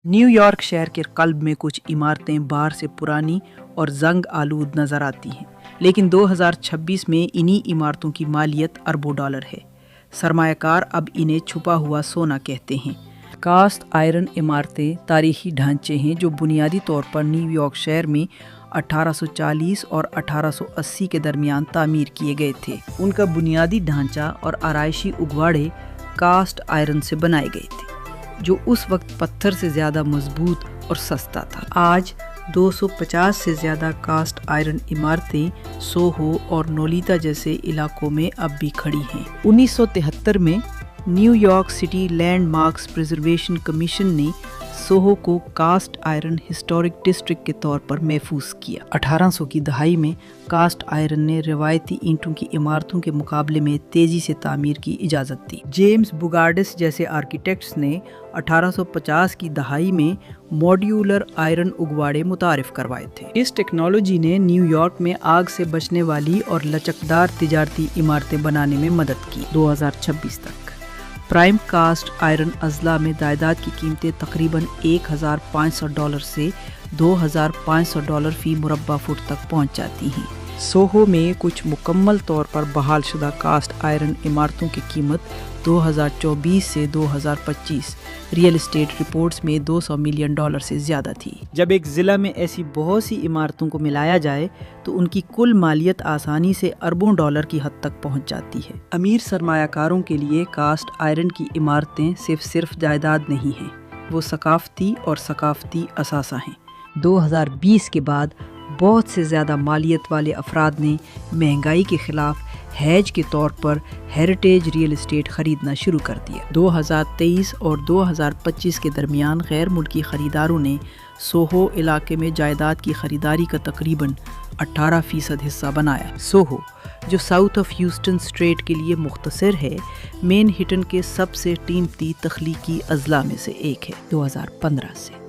New York शहर के कल्ब में कुछ इमारतें बाहर से पुरानी और जंग आलूद नज़र आती हैं, लेकिन 2026 में इन्हीं इमारतों की मालियत अरबों डॉलर है। सरमायाकार अब इन्हें छुपा हुआ सोना कहते हैं। कास्ट आयरन इमारतें तारीखी ढांचे हैं जो बुनियादी तौर पर न्यू यॉर्क शहर में 1840 और 1880 के दरमियान तामीर किए गए थे। उनका बुनियादी ढांचा और आराइशी उगवाड़े कास्ट आयरन से बनाए गए थे, जो उस वक्त पत्थर से ज़्यादा मजबूत और सस्ता था। आज 250 से ज़्यादा कास्ट आयरन इमारतें सोहो और नोलिता जैसे इलाकों में अब भी खड़ी हैं। 1973 में New York city landmarks preservation commission ने सोहो को कास्ट आयरन हिस्टोरिक डिस्ट्रिक्ट के तौर पर महफूज किया। 1800 की दहाई में कास्ट आयरन ने रिवायती ईंटों की इमारतों के मुकाबले में तेजी से तामीर की इजाज़त दी। जेम्स बुगार्डिस जैसे आर्किटेक्ट्स ने 1850 की दहाई में मॉड्यूलर आयरन उगवाड़े मुतारिफ करवाए थे। इस टेक्नोलॉजी ने न्यूयॉर्क में आग से बचने वाली और लचकदार तिजारती इमारतें बनाने में मदद की। 2026 तक प्राइम कास्ट आयरन अजला में जायदाद की कीमतें तकरीबन $1,500 से $2,500 फी मुरब्बा फुट तक पहुंच जाती हैं। सोहो में कुछ मुकम्मल तौर पर बहाल शुदा कास्ट आयरन इमारतों की कीमत 2024 से 2025 रियल एस्टेट रिपोर्ट्स में $200 मिलियन से ज़्यादा थी। जब एक ज़िला में ऐसी बहुत सी इमारतों को मिलाया जाए तो उनकी कुल मालियत आसानी से अरबों डॉलर की हद तक पहुंच जाती है। अमीर सरमायाकारों के लिए कास्ट आयरन की इमारतें सिर्फ जायदाद नहीं हैं, वो सकाफती और सकाफती असासा हैं। 2020 के बाद बहुत से ज़्यादा मालियत वाले अफराद ने महंगाई के ख़िलाफ़ हैज के तौर पर हेरिटेज रियल एस्टेट ख़रीदना शुरू कर दिया। 2023 और 2025 के दरमियान गैर मुल्की ख़रीदारों ने सोहो इलाके में जायदाद की ख़रीदारी का तकरीबन 18% हिस्सा बनाया। सोहो, जो साउथ ऑफ ह्यूस्टन स्ट्रेट के लिए मुख्तसर है, मैनहट्टन के सबसे कीमती तख्लीकी अजला में से एक है। 2015 से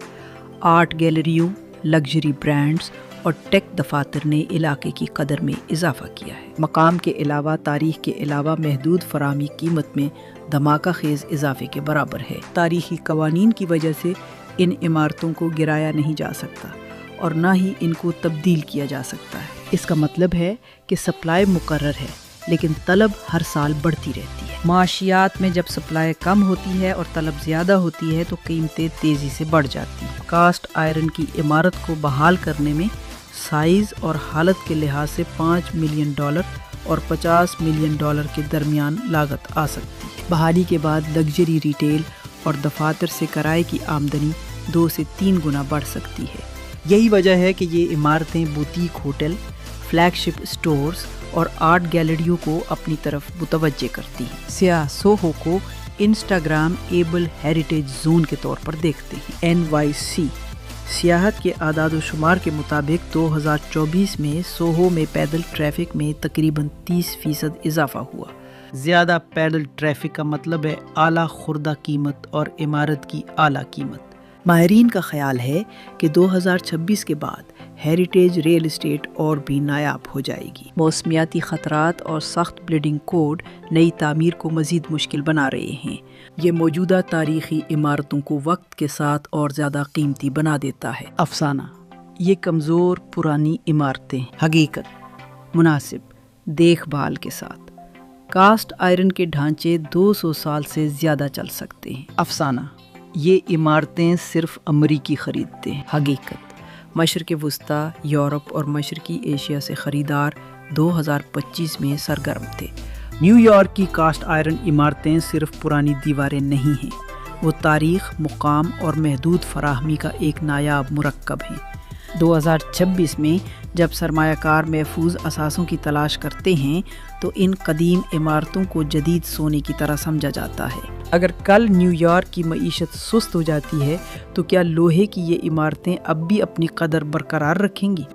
आर्ट गैलरियों, लग्जरी ब्रांड्स और टेक दफातर ने इलाके की कदर में इजाफा किया है। मकाम के अलावा तारीख के अलावा महदूद फरामी कीमत में धमाका खेज इजाफे के बराबर है। तारीखी कवानीन की वजह से इन इमारतों को गिराया नहीं जा सकता और ना ही इनको तब्दील किया जा सकता है। इसका मतलब है कि सप्लाई मुकर्रर है, लेकिन तलब हर साल बढ़ती रहती है। माशियात में जब सप्लाई कम होती है और तलब ज़्यादा होती है तो कीमतें तेज़ी से बढ़ जाती हैं। कास्ट आयरन की इमारत को बहाल करने में साइज़ और हालत के लिहाज से $5 मिलियन और $50 मिलियन के दरमियान लागत आ सकती है। बहाली के बाद लग्जरी रिटेल और दफातर से किराए की आमदनी 2 से 3 गुना बढ़ सकती है। यही वजह है कि ये इमारतें बुटीक होटल, फ्लैगशिप स्टोर्स और आर्ट गैलरियों को अपनी तरफ मुतवज्जे करती हैं। सियाह सोहो को इंस्टाग्राम एबल हेरिटेज जोन के तौर पर देखते हैं। NYC सियाहत के आदाद शुमार के मुताबिक 2024 में सोहो में पैदल ट्रैफिक में तकरीबन 30% इजाफा हुआ। ज़्यादा पैदल ट्रैफिक का मतलब है आला खुर्दा कीमत और इमारत की आला कीमत। माहिरीन का ख्याल है कि 2026 के बाद हेरिटेज रियल एस्टेट और भी नायाब हो जाएगी। मौसमियाती ख़तरात और सख्त बिल्डिंग कोड नई तामीर को मज़ीद मुश्किल बना रहे हैं। ये मौजूदा तारीख़ी इमारतों को वक्त के साथ और ज़्यादा कीमती बना देता है। अफसाना, ये कमज़ोर पुरानी इमारतें हकीकत मुनासिब देखभाल के साथ कास्ट आयरन के ढांचे 200 साल से ज़्यादा चल सकते हैं। अफसाना, ये इमारतें सिर्फ अमरीकी खरीदते हैं। हकीकत, मशरक़ वस्ता, यूरोप और मशरक़ी एशिया से ख़रीदार 2025 में सरगर्म थे। न्यूयॉर्क की कास्ट आयरन इमारतें सिर्फ पुरानी दीवारें नहीं हैं, वो तारीख़, मुकाम और महदूद फराहमी का एक नायाब मुरक्कब हैं। 2026 में जब सरमायाकार महफूज असासों की तलाश करते हैं तो इन कदीम इमारतों को जदीद सोने की तरह समझा जाता है। अगर कल न्यूयॉर्क की मईशत सुस्त हो जाती है तो क्या लोहे की ये इमारतें अब भी अपनी कदर बरकरार रखेंगी?